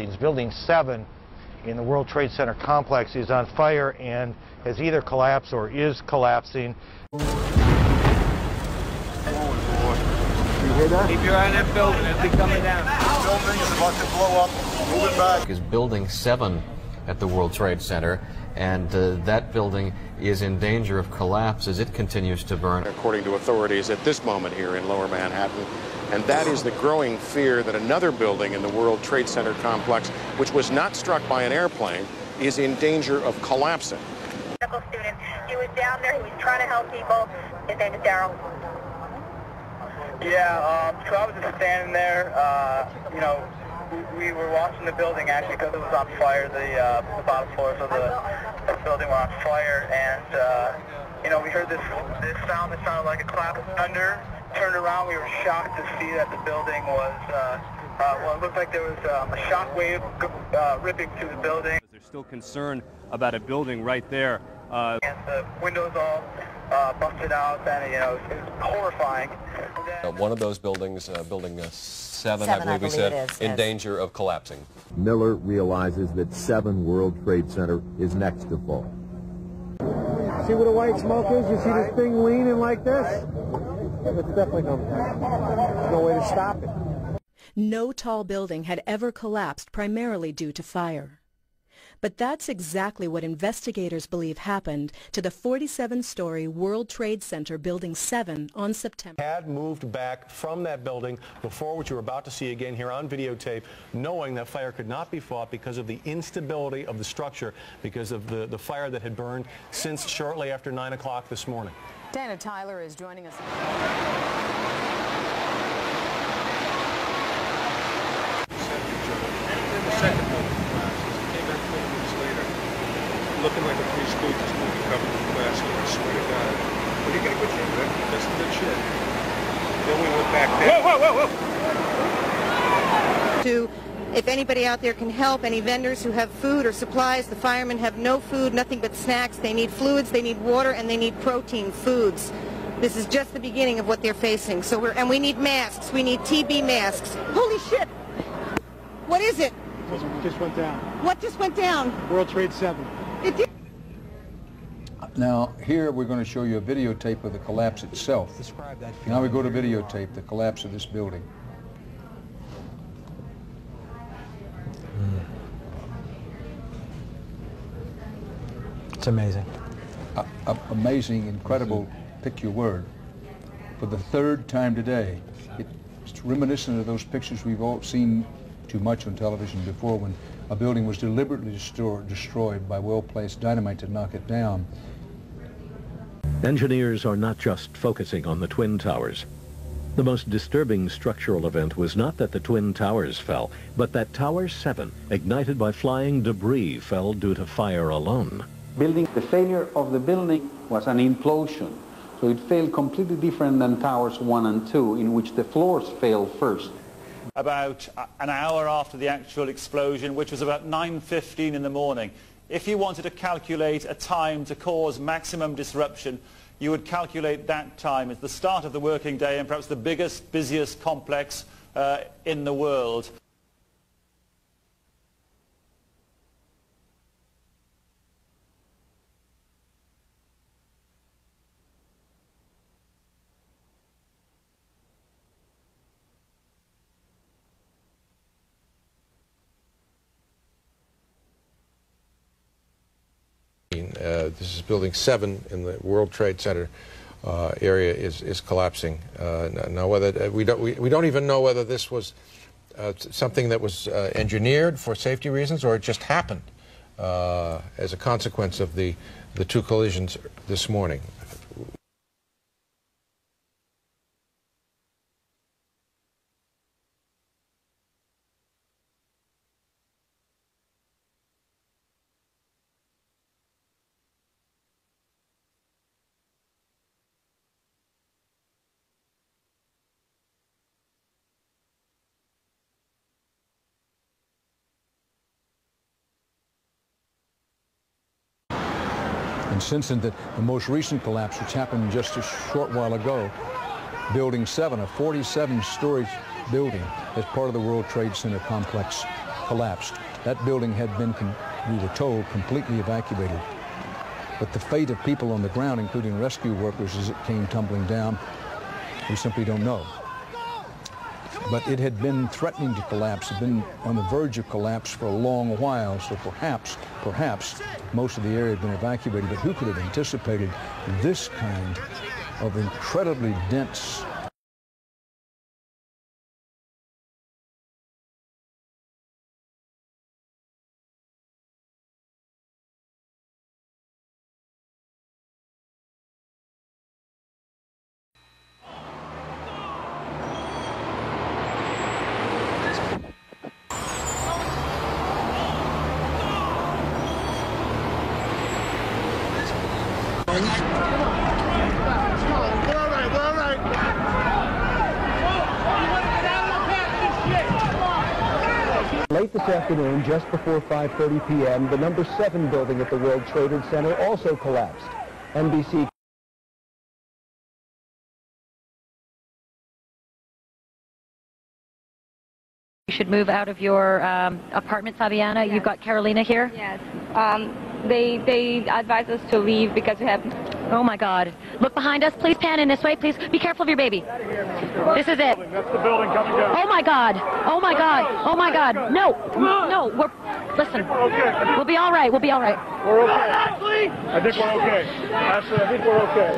buildings. Building 7 in the World Trade Center complex is on fire and has either collapsed or is collapsing. You hear that? Keep your eye on that building. It'll be coming down. The building is about to blow up. Moving back. Is Building 7 at the World Trade Center, and that building is in danger of collapse as it continues to burn. According to authorities at this moment here in Lower Manhattan, and that is the growing fear that another building in the World Trade Center complex, which was not struck by an airplane, is in danger of collapsing. Student, he was down there, he was trying to help people. His name is Daryl. Yeah, so I was just standing there, you know, we were watching the building actually because it was on fire. The bottom floors of the building were on fire, and you know, we heard this sound that sounded like a clap of thunder. Turned around, we were shocked to see that the building was, well, it looked like there was a shock wave ripping through the building. There's still concern about a building right there. And the windows all busted out, and you know, it was horrifying. One of those buildings, Building 7, I believe we said, in danger of collapsing. Miller realizes that 7 World Trade Center is next to fall. See where the white smoke is? You see this thing leaning like this? It's definitely coming down. There's no way to stop it. No tall building had ever collapsed primarily due to fire. But that's exactly what investigators believe happened to the 47-story World Trade Center Building 7 on September. Had moved back from that building before, which you're about to see again here on videotape, knowing that fire could not be fought because of the instability of the structure, because of the fire that had burned since shortly after 9 o'clock this morning. Dana Tyler is joining us. Looking like a preschool just moving covered in plastic, I swear to God. But you got a good thing, right? That's some good shit. Then we went back there. Whoa! If anybody out there can help, any vendors who have food or supplies, the firemen have no food, nothing but snacks. They need fluids, they need water, and they need protein foods. This is just the beginning of what they're facing. So we need masks. We need TB masks. Holy shit! What is it? It just went down. What just went down? World Trade 7. It did. Now, here we're going to show you a videotape of the collapse itself. Describe that. Now we go to videotape, the collapse of this building. It's amazing. Amazing, incredible, pick your word. For the 3rd time today, it's reminiscent of those pictures we've all seen too much on television before, when a building was deliberately destroyed by well-placed dynamite to knock it down. Engineers are not just focusing on the Twin Towers. The most disturbing structural event was not that the Twin Towers fell, but that Tower 7, ignited by flying debris, fell due to fire alone. The failure of the building was an implosion, so it failed completely different than Towers 1 and 2, in which the floors failed first. About an hour after the actual explosion, which was about 9:15 in the morning. If you wanted to calculate a time to cause maximum disruption, you would calculate that time as the start of the working day and perhaps the biggest, busiest complex in the world. This is Building 7 in the World Trade Center area is collapsing. Now, whether we don't even know whether this was something that was engineered for safety reasons or it just happened as a consequence of the 2 collisions this morning. And since then, the most recent collapse, which happened just a short while ago, Building 7, a 47-story building, as part of the World Trade Center complex, collapsed. That building had been, we were told, completely evacuated. But the fate of people on the ground, including rescue workers, as it came tumbling down, we simply don't know. But it had been threatening to collapse, had been on the verge of collapse for a long while, so perhaps most of the area had been evacuated. But who could have anticipated this kind of incredibly dense Late this afternoon, just before 5:30 p.m., the number 7 building at the World Trade Center also collapsed. NBC You should move out of your apartment, Fabiana. Yes. You've got Carolina here? Yes. They advise us to leave because we have... Oh my God. Look behind us. Please pan in this way. Please be careful of your baby. This is it. That's the building coming down. Oh my God. Oh my God. Oh my God. No. No. Listen. Okay. We'll be all right. We'll be all right. We're okay. I think we're okay. Ashley, I think we're okay.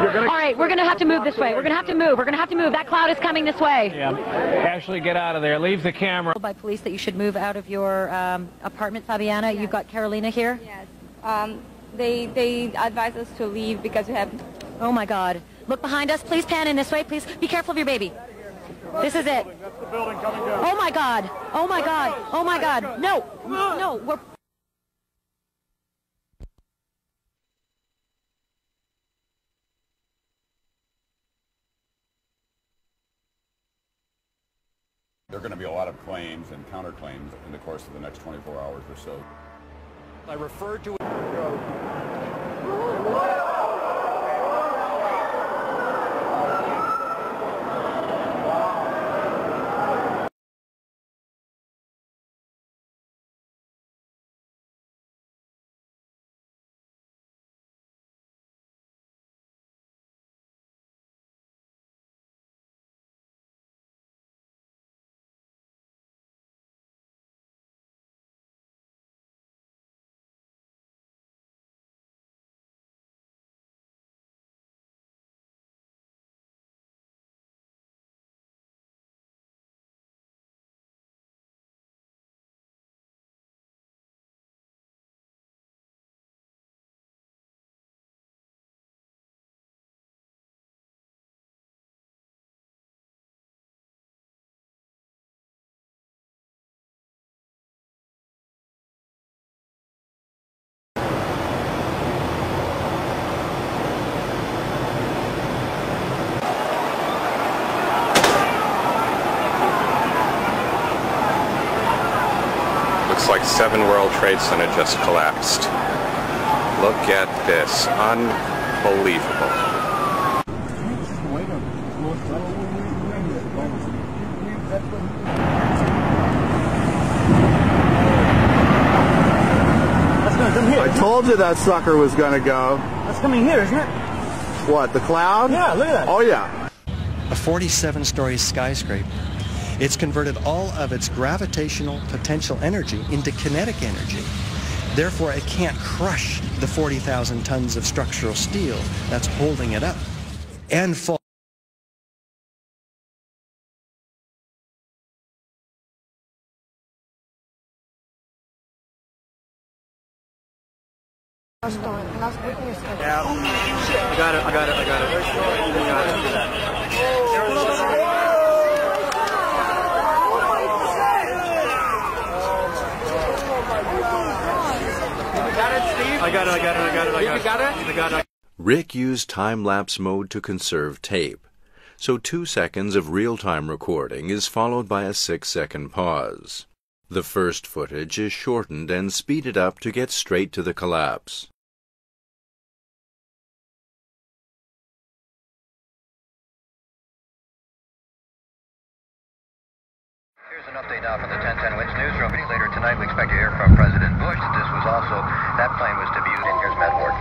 You're gonna... All right. We're going to have to move this way. We're going to have to move. We're going to have to move. That cloud is coming this way. Yeah. Ashley, get out of there. Leave the camera. By police that you should move out of your apartment, Fabiana. Yes. You've got Carolina here? Yes. They advise us to leave because we have... Oh my God. Look behind us. Please pan in this way. Please be careful of your baby. This is it. That's the building coming down. Oh my God. Oh my God. Oh my God. No. No. We're... There are going to be a lot of claims and counterclaims in the course of the next 24 hours or so. I referred to it. Looks like 7 World Trade Center just collapsed. Look at this. Unbelievable. I told you that sucker was going to go. That's coming here, isn't it? What, the cloud? Yeah, look at that. Oh, yeah. A 47-story skyscraper. It's converted all of its gravitational potential energy into kinetic energy. Therefore, it can't crush the 40,000 tons of structural steel that's holding it up and fall. Yeah. I got it. I got it. Rick used time-lapse mode to conserve tape, so 2 seconds of real-time recording is followed by a 6-second pause. The first footage is shortened and speeded up to get straight to the collapse. Here's an update now from the 1010 Winds newsroom. Later tonight, we expect to hear from President Bush. That plane was to be used. And here's Matt Ward.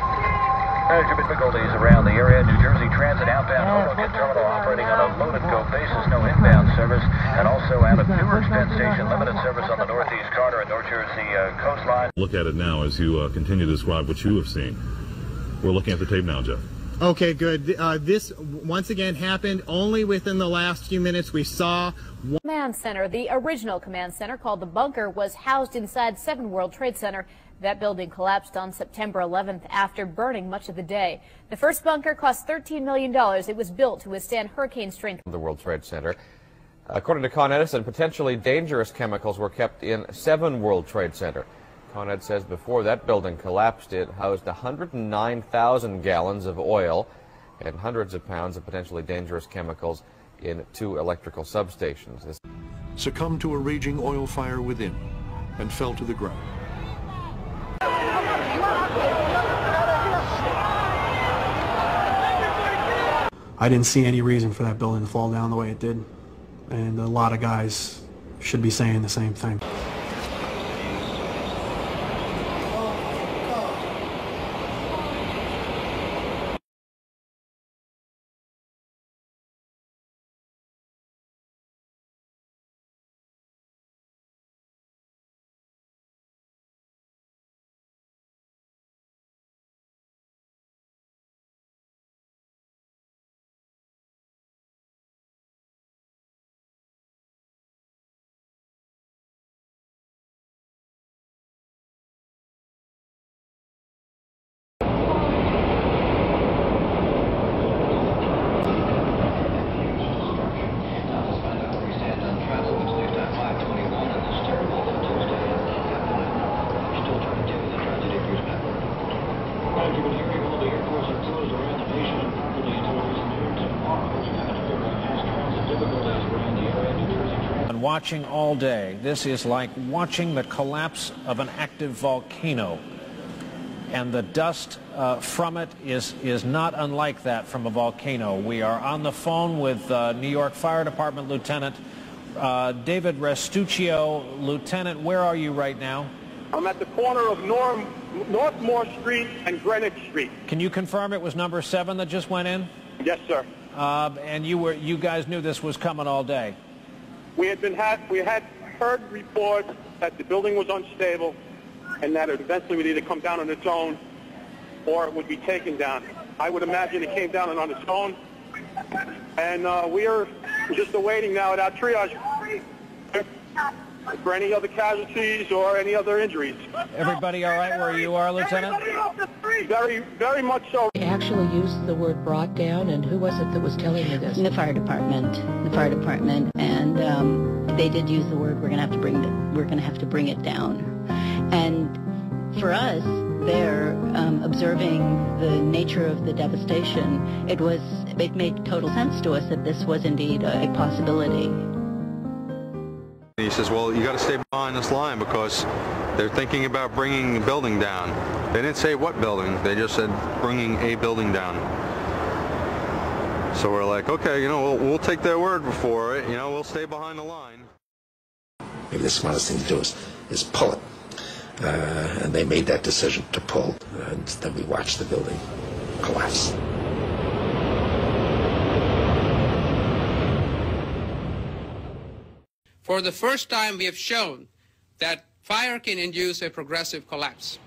Difficulties around the area. New Jersey Transit outbound Hoboken Terminal operating on a load-and-go basis, no inbound service, and also out of Newark Penn Station, limited service on the Northeast Corridor and North Jersey coastline. Look at it now as you continue to describe what you have seen. We're looking at the tape now, Jeff. Okay, good. This once again happened only within the last few minutes. We saw Command Center. The original command center, called the Bunker, was housed inside 7 World Trade Center. That building collapsed on September 11th after burning much of the day. The first bunker cost $13 million. It was built to withstand hurricane strength. The World Trade Center. According to Con Edison, potentially dangerous chemicals were kept in 7 World Trade Center. Con Ed says before that building collapsed, it housed 109,000 gallons of oil and hundreds of pounds of potentially dangerous chemicals in 2 electrical substations. Succumbed to a raging oil fire within and fell to the ground. I didn't see any reason for that building to fall down the way it did, and a lot of guys should be saying the same thing. Watching all day. This is like watching the collapse of an active volcano, and the dust from it is not unlike that from a volcano. We are on the phone with New York Fire Department Lieutenant David Restuccio. Lieutenant, where are you right now? I'm at the corner of Northmore Street and Greenwich Street. Can you confirm it was number 7 that just went in? Yes, sir. And you guys knew this was coming all day? We had heard reports that the building was unstable and that it eventually would either come down on its own or it would be taken down. I would imagine it came down on its own, and we are just awaiting now at our triage for any other casualties or any other injuries. Everybody all right where you are, Lieutenant? Very, very much so. They actually used the word brought down, and who was it that was telling you this? The fire department. And they did use the word we're going to have to bring it down. And for us, there, observing the nature of the devastation, it made total sense to us that this was indeed a possibility. He says, well, you got to stay behind this line because they're thinking about bringing the building down. They didn't say what building, they just said bringing a building down. So we're like, okay, we'll take their word for it, we'll stay behind the line. Maybe the smartest thing to do is pull it. And they made that decision to pull, and then we watched the building collapse. For the first time, we have shown that fire can induce a progressive collapse.